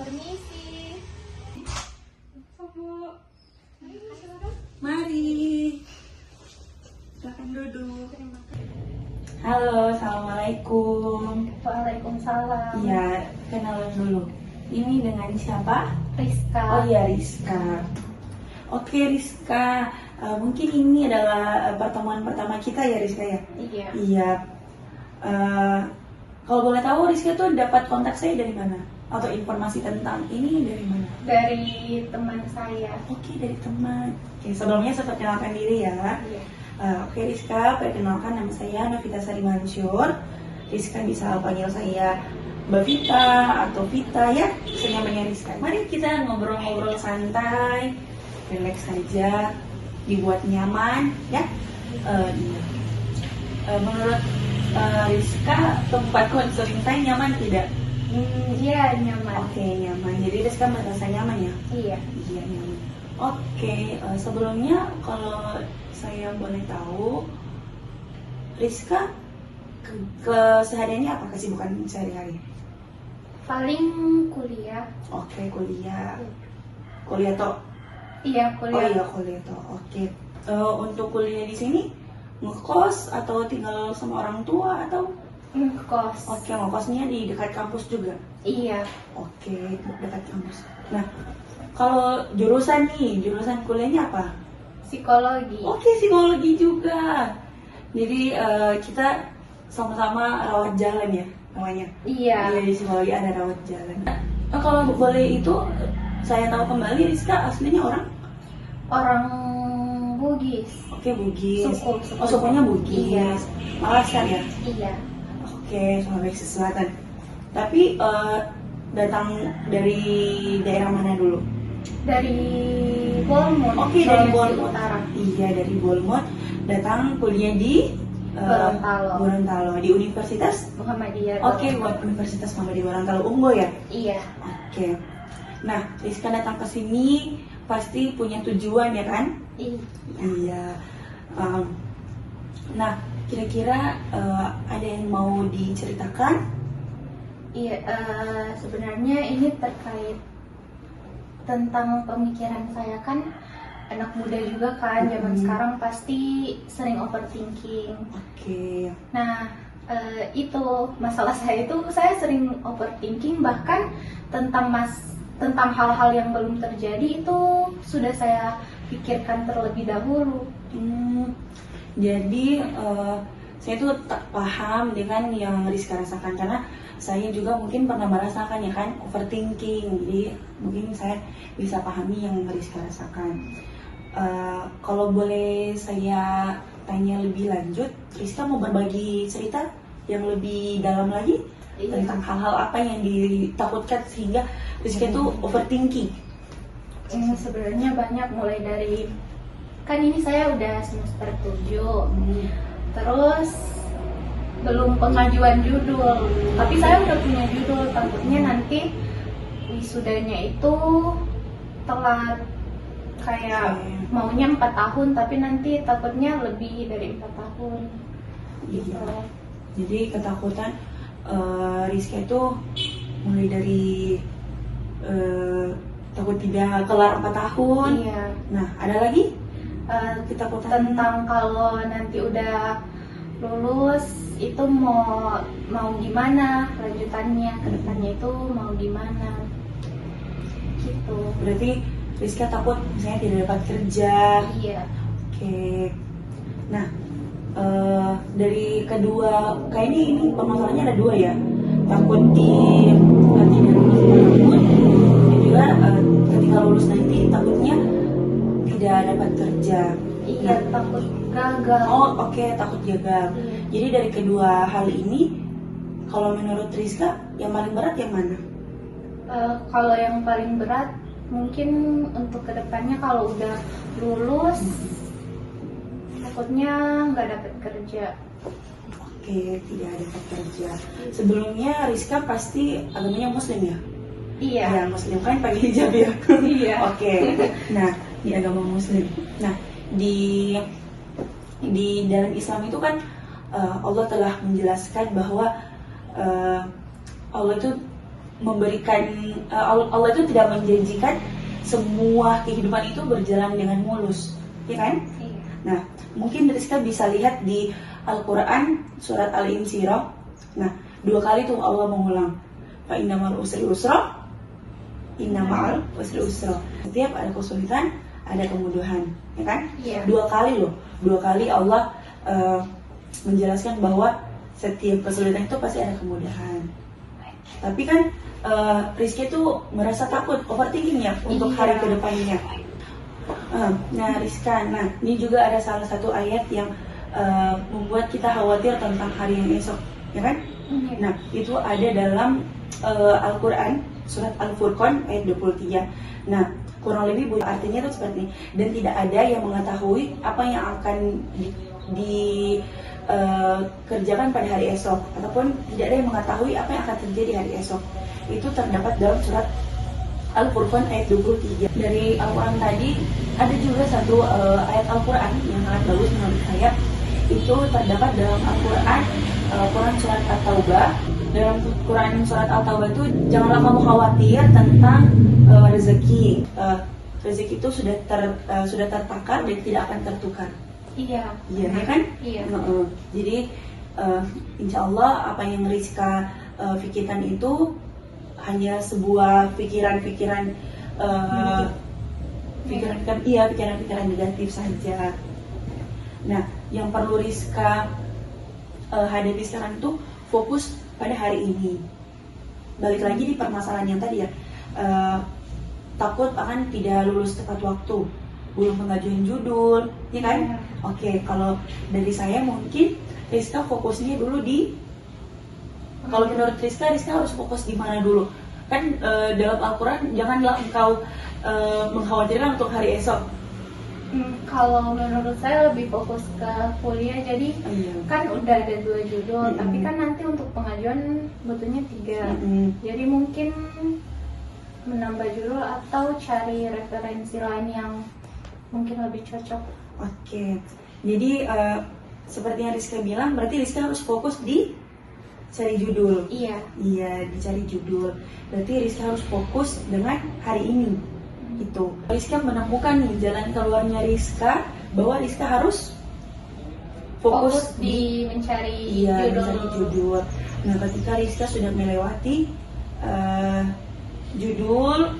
Permisi. Bu. Mari. Silakan duduk. Halo, assalamualaikum. Waalaikumsalam. Iya, kenalan dulu. Ini dengan siapa? Rizka. Oh iya, Rizka. Oke, Rizka. Mungkin ini adalah pertemuan pertama kita ya, Rizka ya? Iya. Iya. Kalau boleh tahu, Rizka tuh dapat kontak saya dari mana? Atau informasi tentang ini dari mana? Dari teman saya. Oke, dari teman. Oke, sebelumnya saya perkenalkan diri ya. Iya. Oke, Rizka, perkenalkan nama saya Novita Sari Mansur. Rizka bisa panggil saya Mbak Vita atau Vita ya, senyamannya Rizka. Mari kita ngobrol-ngobrol santai, relax saja, dibuat nyaman ya. Menurut Rizka, tempat konseling saya nyaman tidak? Iya, nyaman. Oke, nyaman. Jadi Rizka merasa nyaman ya? Iya. Iya, nyaman. Oke, sebelumnya kalau saya boleh tahu, Rizka kesehariannya apa, kesibukan sehari-hari? Paling kuliah. Oke, kuliah. Kuliah toh? Iya, Oh kuliah. iya, kuliah toh. Oke. Untuk kuliah di sini ngekos atau tinggal sama orang tua atau? Kos. Oke, ngekosnya di dekat kampus juga. Iya. Oke, dekat kampus. Nah, kalau jurusan kuliahnya apa? Psikologi. Oke, psikologi juga. Jadi kita sama-sama rawat jalan ya namanya. Iya. Iya, di psikologi ada rawat jalan. Kalau boleh itu saya tahu kembali, Rizka aslinya Orang Bugis. Oke, Bugis. Suku. Oh, sukunya Bugis. Iya. Malasan ya? Iya. Oke, Sulawesi Selatan. Tapi datang dari daerah mana dulu? Dari Bolmon. Oke, dari Sulawesi Bolmon. Utara. Iya, dari Bolmon. Datang kuliah di Gorontalo. Di Universitas? Muhammadiyah. Oke, buat Universitas Muhammadiyah Gorontalo Unggul ya? Iya. Oke. Nah, Rizka datang ke sini pasti punya tujuan ya kan? Iya. Nah, kira-kira ada yang mau diceritakan? Iya, sebenarnya ini terkait tentang pemikiran saya, kan anak muda juga kan, zaman sekarang pasti sering overthinking. Oke. Nah, itu masalah saya itu, saya sering overthinking, bahkan tentang hal-hal yang belum terjadi itu sudah saya pikirkan terlebih dahulu. Jadi saya tuh tak paham dengan yang Rizka rasakan, karena saya juga mungkin pernah merasakan ya kan, overthinking. Jadi mungkin saya bisa pahami yang Rizka rasakan. Kalau boleh saya tanya lebih lanjut, Rizka mau berbagi cerita yang lebih dalam lagi tentang hal-hal apa yang ditakutkan sehingga Rizka itu overthinking? Sebenarnya banyak, mulai dari, kan ini saya udah semester 7, terus belum pengajuan judul, tapi saya udah punya judul. Takutnya nanti wisudanya itu telat, kayak maunya 4 tahun tapi nanti takutnya lebih dari 4 tahun gitu. Iya. Jadi ketakutan Rizka itu mulai dari takut tidak kelar 4 tahun. Iya. Nah, ada lagi ketakutan Tentang kalau nanti udah lulus itu mau gimana lanjutannya, ke depannya itu mau gimana gitu. berarti Rizka takut misalnya tidak dapat kerja. Iya. Oke. Nah, dari kedua, kayaknya ini permasalahannya ada dua ya. Takut tidak lulus tahun, dan juga ketika lulus nanti takutnya tidak dapat kerja. Iya, takut gagal. Oh, oke, takut gagal. Iya. Jadi dari kedua hal ini, kalau menurut Rizka yang paling berat yang mana? Kalau yang paling berat mungkin untuk kedepannya kalau udah lulus takutnya nggak dapat kerja. Oke, tidak dapat kerja. Sebelumnya Rizka pasti agamanya Muslim ya? Iya. Ya, Muslim kan pakai hijab ya? Iya. Oke. Nah, di agama Muslim. Nah, di dalam Islam itu kan Allah telah menjelaskan bahwa Allah itu memberikan Allah itu tidak menjanjikan semua kehidupan itu berjalan dengan mulus, ya kan? Iya. Nah, mungkin Rizka bisa lihat di Al-Quran surat Al-Insyirah. Nah, 2 kali tuh Allah mengulang, fa inna ma'al usri usra, inna ma'al usri usra. Setiap ada kesulitan, ada kemudahan, ya kan? Iya. 2 kali loh, 2 kali Allah menjelaskan bahwa setiap kesulitan itu pasti ada kemudahan. Tapi kan Rizky tuh merasa takut, overthinking ya untuk hari Iya. kedepannya. Nah Rizka, ini juga ada salah satu ayat yang membuat kita khawatir tentang hari yang esok, ya kan? Iya. Nah itu ada dalam Al-Quran surat Al-Furqan ayat 23. Nah kurang lebih artinya itu seperti ini. Dan tidak ada yang mengetahui apa yang akan dikerjakan pada hari esok, ataupun tidak ada yang mengetahui apa yang akan terjadi hari esok. Itu terdapat dalam surat Al-Furqan ayat 23. Dari Al-Quran tadi ada juga satu ayat Al-Quran yang sangat bagus menurut saya. Itu terdapat dalam Al-Quran, Quran surat At-Taubah. Dalam Quran surat Al-Taubah itu, janganlah kamu khawatir tentang rezeki. Rezeki itu sudah tertakar dan tidak akan tertukar. Iya. Iya, ya kan? Iya. Jadi insya Allah apa yang Rizka pikirkan itu hanya sebuah pikiran-pikiran pikiran-pikiran negatif saja. Nah, yang perlu Rizka hadapi sekarang itu fokus pada hari ini. Balik lagi di permasalahan yang tadi ya, takut akan tidak lulus tepat waktu, belum pengajuan judul, ya kan? Iya. Oke, kalau dari saya mungkin Rizka fokusnya dulu di, kalau menurut Rizka harus fokus di mana dulu? Kan dalam Al-Quran, janganlah engkau mengkhawatirkan untuk hari esok. Kalau menurut saya lebih fokus ke kuliah, jadi Iya. kan udah ada 2 judul, Mm-mm. tapi kan nanti untuk pengajuan butuhnya 3. Mm-mm. Jadi mungkin menambah judul atau cari referensi lain yang mungkin lebih cocok. Oke, jadi seperti yang Rizka bilang, berarti Rizka harus fokus di cari judul. Iya. Iya, dicari judul. Berarti Rizka harus fokus dengan hari ini. Itu. Rizka menemukan nih jalan keluarnya Rizka, bahwa Rizka harus fokus di mencari iya, judul. mencari judul. Nah, ketika Rizka sudah melewati judul,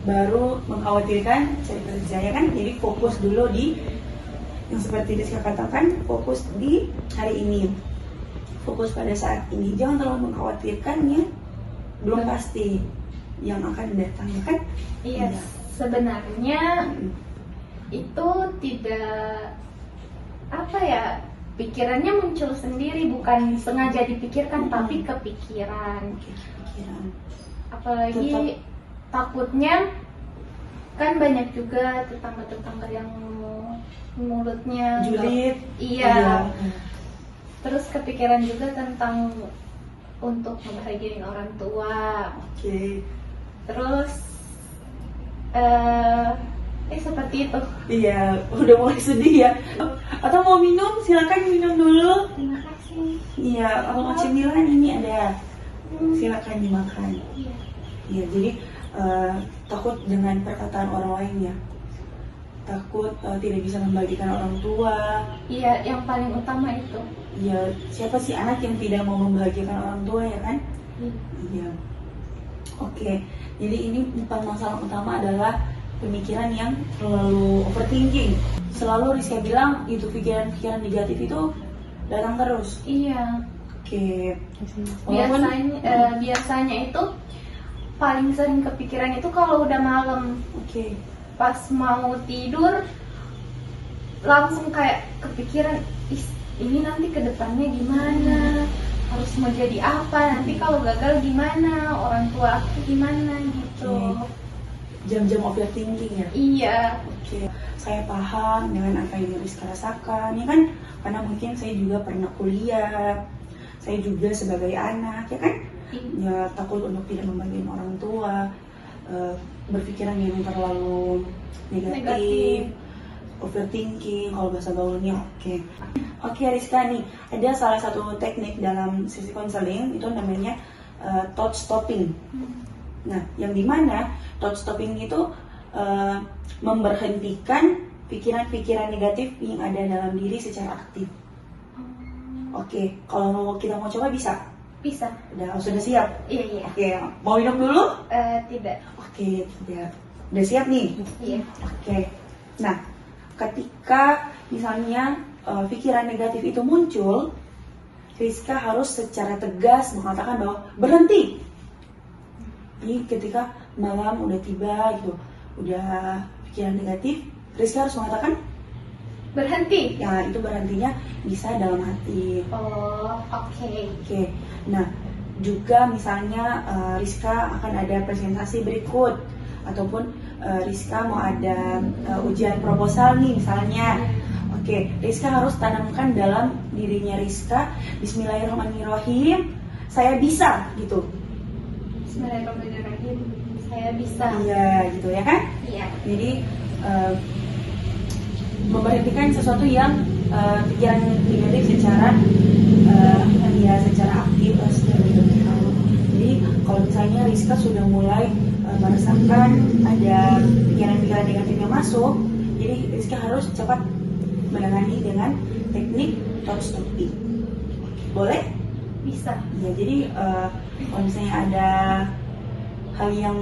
baru mengkhawatirkan cari kerja, ya kan? Jadi fokus dulu di yang seperti Rizka katakan, fokus di hari ini, fokus pada saat ini. Jangan terlalu mengkhawatirkan ya, belum pasti yang akan datang, ya kan? Iya. Sebenarnya itu tidak pikirannya muncul sendiri, bukan sengaja dipikirkan, tapi kepikiran. Pikiran. Apalagi takutnya kan banyak juga tetangga-tetangga yang mulutnya Julid. iya. Terus kepikiran juga tentang untuk membahagiain orang tua. Oke. Terus seperti itu. Iya, udah mulai sedih ya. Atau mau minum? Silakan minum dulu. Terima kasih. Iya, kalau mau cemilan ini ada. Silakan dimakan. Iya. Iya, jadi takut dengan perkataan orang lain ya. Takut tidak bisa membagikan orang tua. Iya, yang paling utama itu. Iya, siapa sih anak yang tidak mau membahagiakan orang tua, ya kan? Iya. Oke, jadi ini masalah utama adalah pemikiran yang terlalu overthinking. Selalu Rizka bilang itu pikiran-pikiran negatif itu datang terus. Iya. Oke. Biasanya itu paling sering kepikiran itu kalau udah malam. Oke. Pas mau tidur langsung kayak kepikiran, ini nanti kedepannya gimana, harus mau jadi apa, nanti kalau gagal gimana, orang tua aku gimana gitu. Jam-jam overthinking ya. Iya. Oke. Saya paham dengan apa yang Rizka rasakan, ya kan? Karena mungkin saya juga pernah kuliah, saya juga sebagai anak, ya kan? Ya takut untuk tidak membagikan orang tua, berpikiran yang terlalu negatif. Overthinking, kalau bahasa gaulnya. Oke Rizka nih, ada salah satu teknik dalam sesi konseling itu namanya thought stopping. Nah, yang dimana thought stopping itu memberhentikan pikiran-pikiran negatif yang ada dalam diri secara aktif. Oke, kalau kita mau coba bisa? Bisa. Sudah siap? Iya. Oke, mau minum dulu? Tidak. Oke, tidak. Udah siap nih? Iya. Oke. Nah, ketika misalnya pikiran negatif itu muncul, Rizka harus secara tegas mengatakan bahwa berhenti. Jadi ketika malam udah tiba gitu, udah pikiran negatif, Rizka harus mengatakan Berhenti. ya, itu berhentinya bisa dalam hati. Oh, oke. Oke. Nah, juga misalnya Rizka akan ada presentasi berikut ataupun Rizka mau ada ujian proposal nih misalnya. Oke, Rizka harus tanamkan dalam dirinya Rizka, Bismillahirrahmanirrahim, saya bisa gitu. Bismillahirrahmanirrahim. Saya bisa. Iya, gitu ya kan? Iya. Jadi memberhentikan sesuatu yang pikiran negatif secara secara aktif, secara negatif. Jadi kalau misalnya Rizka sudah mulai merasakan ada pikiran-pikiran negatif yang masuk, jadi Rizka harus cepat menangani dengan teknik thought stopping. Boleh? Bisa. Ya, jadi kalau misalnya ada hal yang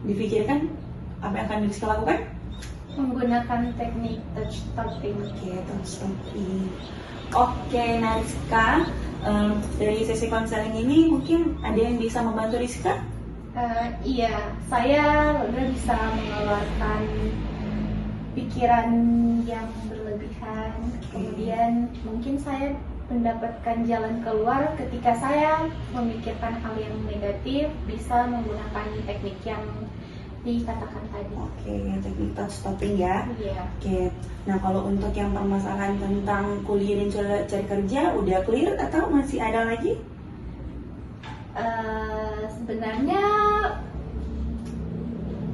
difikirkan, apa yang akan Rizka lakukan? Menggunakan teknik touch stopping. Oke, thought stopping. Oke, nah Rizka, dari sesi konseling ini mungkin ada yang bisa membantu Rizka? Iya, saya udah bisa mengeluarkan pikiran yang berlebihan. Kemudian mungkin saya mendapatkan jalan keluar ketika saya memikirkan hal yang negatif, bisa menggunakan teknik yang dikatakan tadi. Oke, teknik thought stopping ya. Iya. Oke, nah kalau untuk yang permasalahan tentang kuliah dan cari kerja, udah clear atau masih ada lagi? Sebenarnya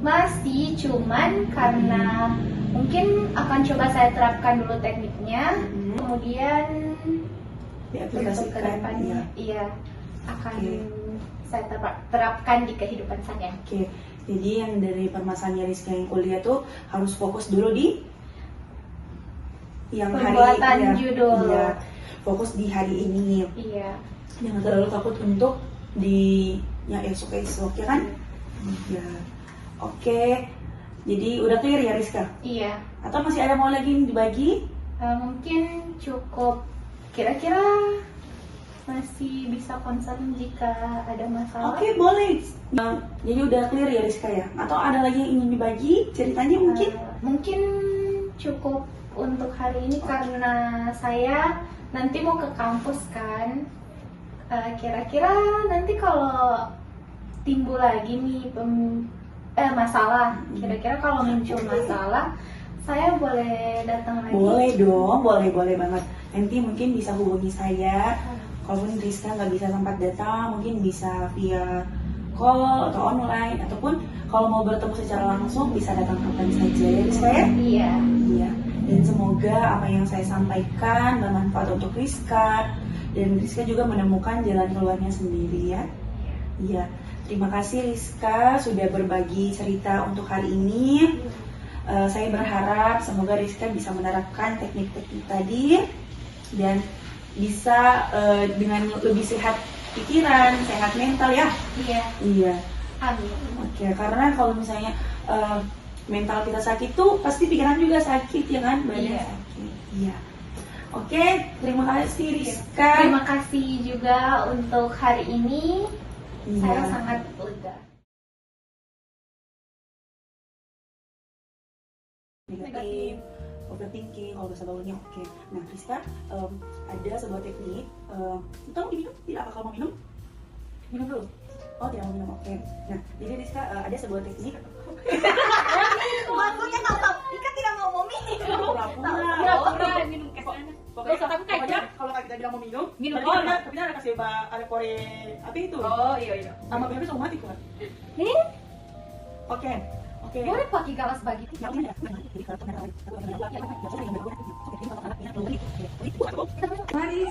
masih, cuman karena mungkin akan coba saya terapkan dulu tekniknya, kemudian untuk Diaplikasikan, kedepannya, iya, akan saya terapkan di kehidupan saya. Oke, jadi yang dari permasalahan Rizka yang kuliah tuh harus fokus dulu di yang Pembuatan hari judul. Iya, fokus di hari ini. Iya. Jangan terlalu takut untuk di yang esok-esok, ya kan? Ya. Oke. Jadi udah clear ya Rizka? Iya. Atau masih ada mau lagi dibagi? Mungkin cukup. Kira-kira masih bisa konseling jika ada masalah. Oke, boleh. Jadi udah clear ya Rizka ya? Atau ada lagi yang ingin dibagi ceritanya mungkin? Mungkin cukup untuk hari ini karena saya nanti mau ke kampus kan. Kira-kira nanti kalau timbul lagi nih masalah, kira-kira kalau muncul masalah, saya boleh datang lagi? Boleh dong, boleh banget. Nanti mungkin bisa hubungi saya. Kalaupun Rizka nggak bisa sempat datang, mungkin bisa via call atau online, ataupun kalau mau bertemu secara langsung bisa datang kapan saja ya Rizka ya? Iya. Iya. Dan semoga apa yang saya sampaikan bermanfaat untuk Rizka, dan Rizka juga menemukan jalan keluarnya sendiri ya. Iya. Terima kasih Rizka sudah berbagi cerita untuk hari ini. Saya berharap semoga Rizka bisa menerapkan teknik-teknik tadi dan bisa dengan lebih sehat pikiran, sehat mental ya. Iya. Iya. Amin. Oke, karena kalau misalnya mental kita sakit tuh pasti pikiran juga sakit ya kan, badan Iya. sakit. Iya. Oke, terima kasih Rizka. Terima kasih juga untuk hari ini. Iya. Saya sangat lega. Negatif, overthinking, kalau bahasa gaulnya oke. Nah, Rizka ada sebuah teknik. Tahu diminum? Tidak, apa kalau mau minum? Minum dulu. Oh, tidak mau minum. Oke. Nah, jadi Rizka ada sebuah teknik. Maksudnya kalau Ika tidak mau minum. Pura-pura. Minum ke sana. Pokoknya kalau kita bilang mau minum, Minum. tapi kita ada kasih ada kore apa itu? Oh iya. Sama bebek sama mati kan? Oke. Boleh pakai gelas begitu. Mari.